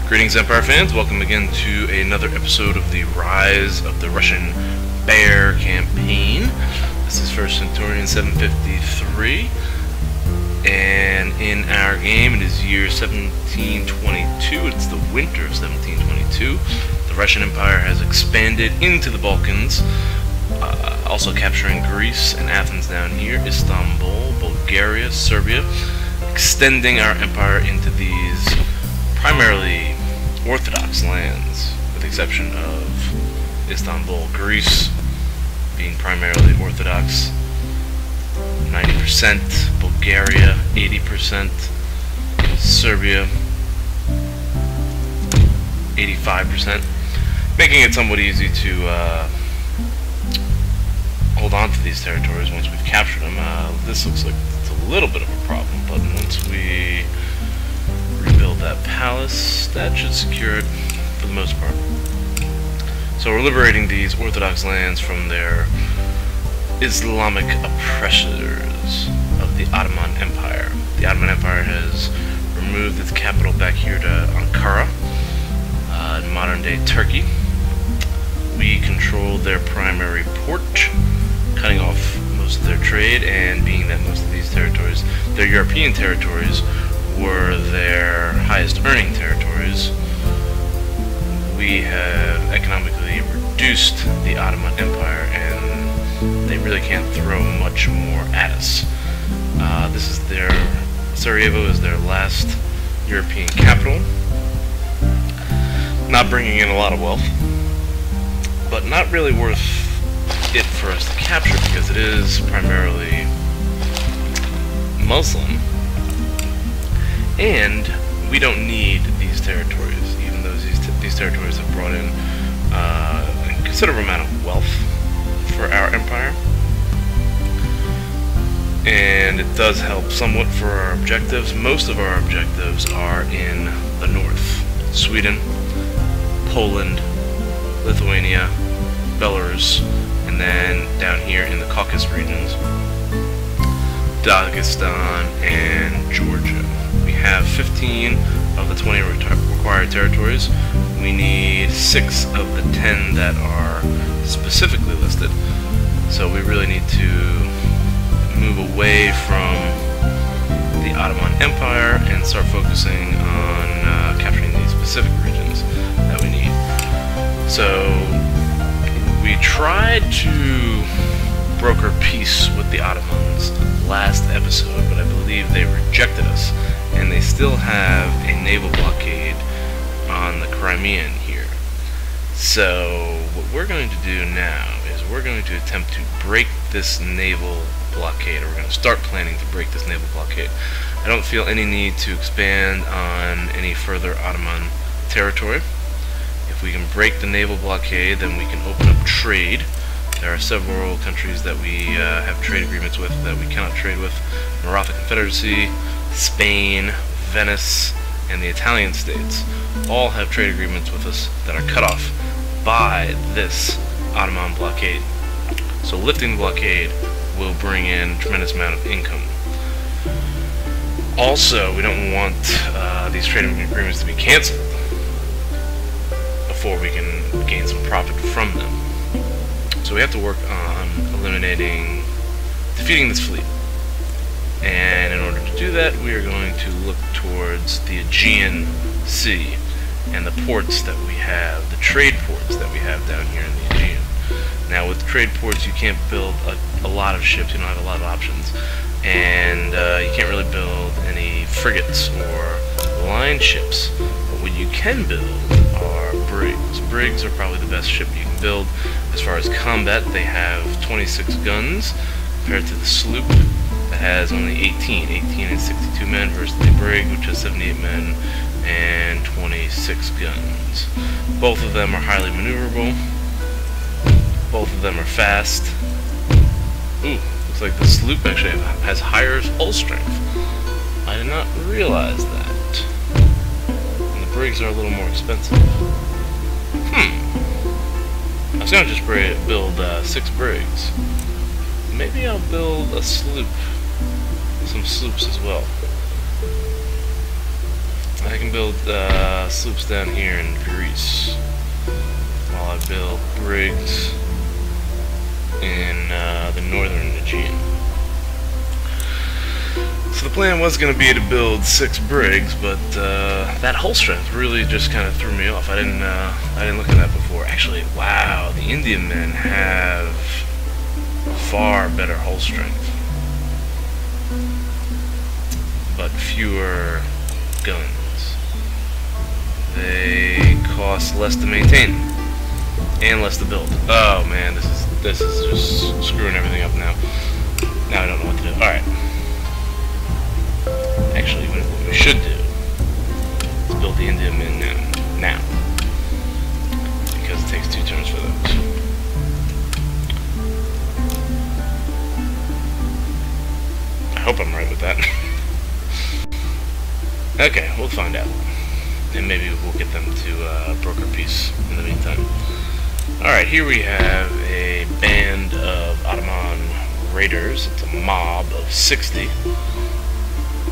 Greetings, Empire fans. Welcome again to another episode of the Rise of the Russian Bear campaign. This is First Centurion 753, and in our game it is year 1722. It's the winter of 1722. The Russian Empire has expanded into the Balkans, also capturing Greece and Athens down here, Istanbul, Bulgaria, Serbia, extending our empire into these primarily Orthodox lands, with the exception of Istanbul. Greece being primarily Orthodox, 90%, Bulgaria 80%, Serbia 85%, making it somewhat easy to hold on to these territories once we've captured them. This looks like it's a little bit of a problem, but once we rebuild that palace, that should secure it for the most part. So we're liberating these Orthodox lands from their Islamic oppressors of the Ottoman Empire. The Ottoman Empire has removed its capital back here to Ankara, in modern-day Turkey. We control their primary port, cutting off most of their trade, and being that most of these territories, their European territories, were their highest earning territories, we have economically reduced the Ottoman Empire, and they really can't throw much more at us. This is Sarajevo is their last European capital, not bringing in a lot of wealth, but not really worth it for us to capture because it is primarily Muslim. And we don't need these territories, even though these territories have brought in a considerable amount of wealth for our empire. And it does help somewhat for our objectives. Most of our objectives are in the north. Sweden, Poland, Lithuania, Belarus, and then down here in the Caucasus regions, Dagestan and Georgia. We have 15 of the 20 required territories. We need 6 of the 10 that are specifically listed. So we really need to move away from the Ottoman Empire and start focusing on capturing these specific regions that we need. So we tried to broker peace with the Ottomans last episode, but I believe they rejected us, and they still have a naval blockade on the Crimean here. So what we're going to do now is we're going to attempt to break this naval blockade, or we're going to start planning to break this naval blockade. I don't feel any need to expand on any further Ottoman territory. If we can break the naval blockade, then we can open up trade. There are several countries that we have trade agreements with that we cannot trade with. Maratha Confederacy, Spain, Venice, and the Italian states all have trade agreements with us that are cut off by this Ottoman blockade. So lifting the blockade will bring in a tremendous amount of income. Also, we don't want these trade agreements to be canceled before we can gain some profit from them. So we have to work on defeating this fleet. And in order to do that, we are going to look towards the Aegean Sea and the ports that we have, the trade ports that we have down here in the Aegean. Now with trade ports, you can't build a lot of ships, you don't have a lot of options. And you can't really build any frigates or line ships. But what you can build are brigs. Brigs are probably the best ship you can build. As far as combat, they have 26 guns compared to the sloop that has only 18 and 62 men, versus the brig, which has 78 men and 26 guns. Both of them are highly maneuverable. Both of them are fast. Ooh, looks like the sloop actually has higher hull strength. I did not realize that. And the brigs are a little more expensive. I was going to just build 6 brigs. Maybe I'll build a sloop, some sloops as well. I I can build sloops down here in Greece while I build brigs in the northern Aegean. So the plan was going to be to build 6 brigs, but that hull strength really just kind of threw me off. I didn't look at that before. Actually, wow, the Indian men have far better hull strength, but fewer guns. They cost less to maintain and less to build. Oh man, this is just screwing everything up now. Now I don't know what to do. All right. Actually, what we should do is build the Indian men now, because it takes 2 turns for those. I hope I'm right with that. Okay, we'll find out, and maybe we'll get them to broker peace in the meantime. All right, here we have a band of Ottoman raiders. It's a mob of 60.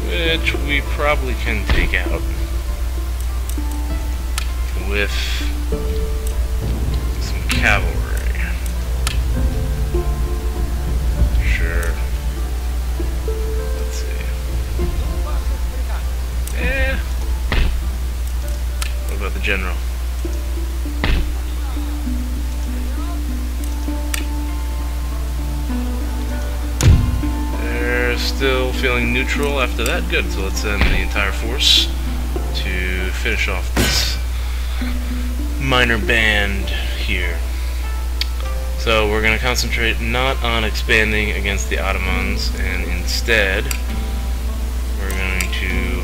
Which we probably can take out with some cavalry. Sure. Let's see. What about the general? Still feeling neutral after that. Good, so let's send the entire force to finish off this minor band here. So we're going to concentrate not on expanding against the Ottomans, and instead we're going to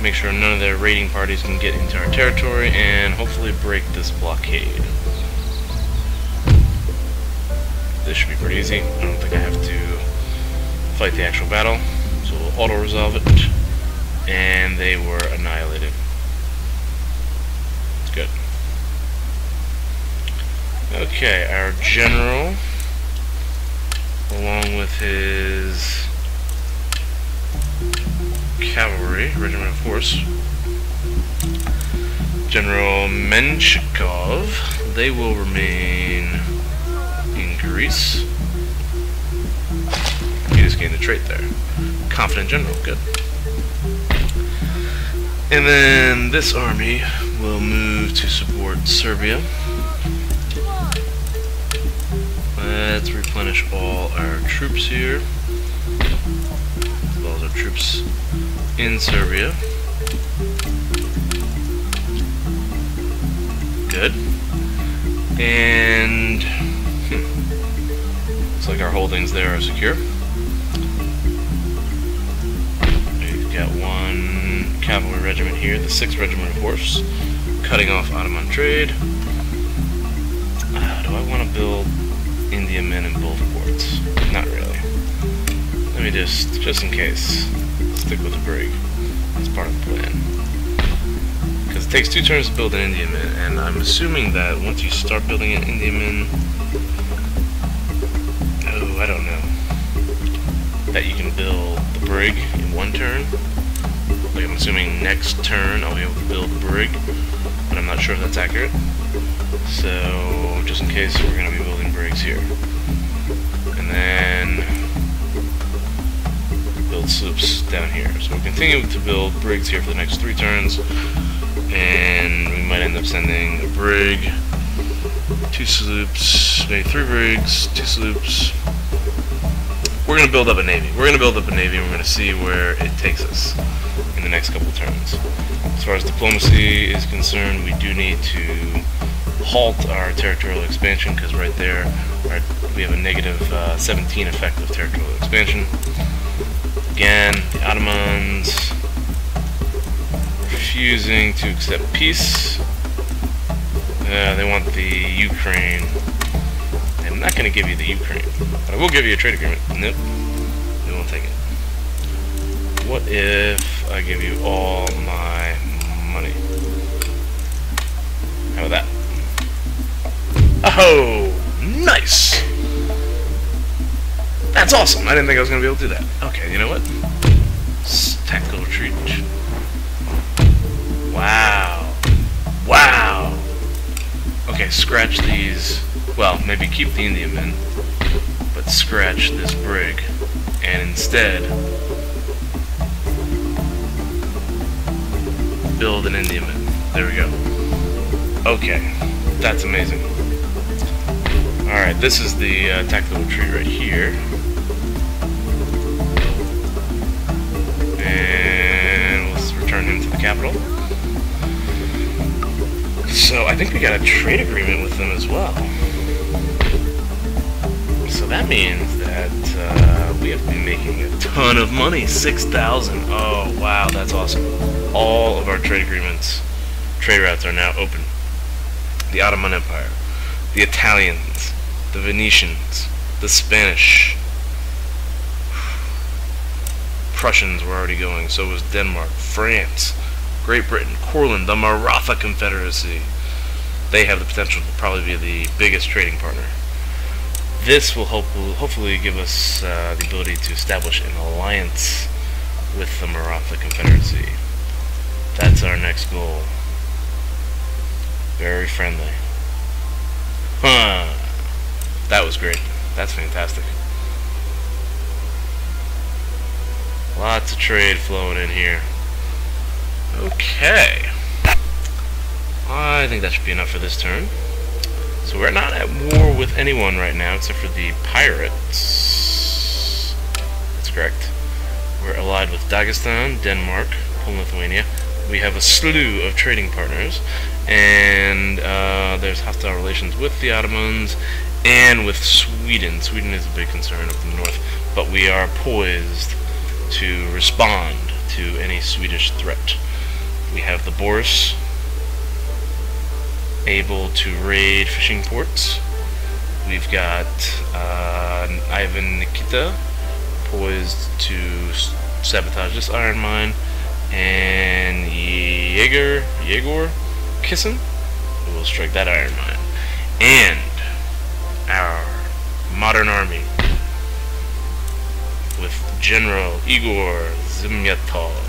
make sure none of their raiding parties can get into our territory and hopefully break this blockade. This should be pretty easy. I don't think I have to fight the actual battle, so we'll auto-resolve it, and they were annihilated. It's good. Okay, our general, along with his cavalry, regiment of horse, General Menshikov, they will remain in Greece. Just gained a trait there. Confident general, good. And then this army will move to support Serbia. Let's replenish all our troops here, as well as our troops in Serbia. Good. And looks like our holdings there are secure. Got 1 cavalry regiment here, the 6th Regiment of Horse, cutting off Ottoman trade. Do I want to build Indian men in both ports? Not really. Let me just in case, stick with the brig. That's part of the plan. Because it takes 2 turns to build an Indian man, and I'm assuming that once you start building an Indian man, oh, I don't know, that you can build the brig in 1 turn. Like, I'm assuming next turn I'll be able to build the brig, but I'm not sure if that's accurate. So, just in case, we're going to be building brigs here. And then build sloops down here. So we'll continue to build brigs here for the next 3 turns, and we might end up sending a brig, 2 sloops, maybe 3 brigs, 2 sloops. We're going to build up a navy. We're going to build up a navy, and we're going to see where it takes us in the next couple of turns. As far as diplomacy is concerned, we do need to halt our territorial expansion, because right there we have a negative 17 effect of territorial expansion. Again, the Ottomans refusing to accept peace. They want the Ukraine. I'm not going to give you the Ukraine, but I will give you a trade agreement. Nope, they won't take it. What if I give you all my money? How about that? Oh, nice! That's awesome. I didn't think I was going to be able to do that. Okay, you know what? Tactical retreat. scratch these, well, maybe keep the Indian men, but scratch this brig, and instead build an Indian man. There we go. Okay, that's amazing. Alright, this is the tactical retreat right here. And let's return him to the capital. So I think we got a trade agreement with them as well. So that means that we have to be making a ton of money. 6,000. Oh, wow, that's awesome. All of our trade agreements, trade routes are now open. The Ottoman Empire, the Italians, the Venetians, the Spanish, Prussians were already going, so was Denmark, France, Great Britain, Courland, the Maratha Confederacy. They have the potential to probably be the biggest trading partner. This will hopefully give us the ability to establish an alliance with the Maratha Confederacy. That's our next goal. Very friendly. Huh. That was great. That's fantastic. Lots of trade flowing in here. Okay. I think that should be enough for this turn. So we're not at war with anyone right now except for the pirates. That's correct. We're allied with Dagestan, Denmark, Poland, Lithuania. We have a slew of trading partners, and there's hostile relations with the Ottomans and with Sweden. Sweden is a big concern up in the north, but we are poised to respond to any Swedish threat. We have the Boris, able to raid fishing ports. We've got Ivan Nikita, poised to sabotage this iron mine, and Yegor Kissen, who will strike that iron mine. And our modern army, with General Igor Zimyatov,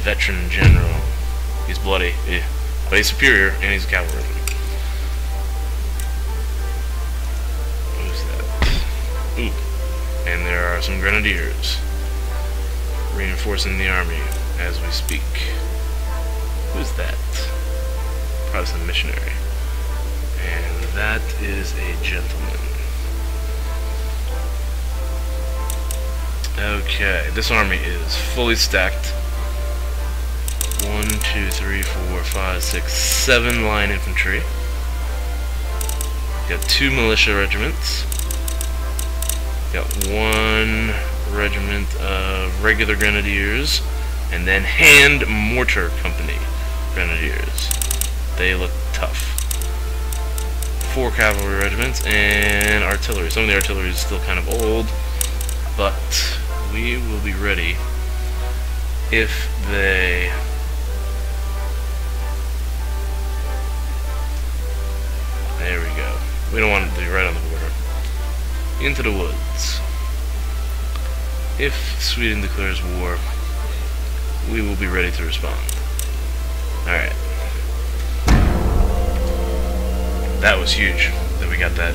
veteran general. He's bloody, but he's superior, and he's a cavalryman. Who's that? Ooh, and there are some grenadiers reinforcing the army as we speak. Who's that? Protestant missionary. And that is a gentleman. Okay, this army is fully stacked. 1, 2, 3, 4, 5, 6, 7 line infantry. Got 2 militia regiments. Got 1 regiment of regular grenadiers, and then hand mortar company grenadiers. They look tough. 4 cavalry regiments and artillery. Some of the artillery is still kind of old, but we will be ready if they there we go. We don't want it to be right on the border. Into the woods. If Sweden declares war, we will be ready to respond. Alright. That was huge that we got that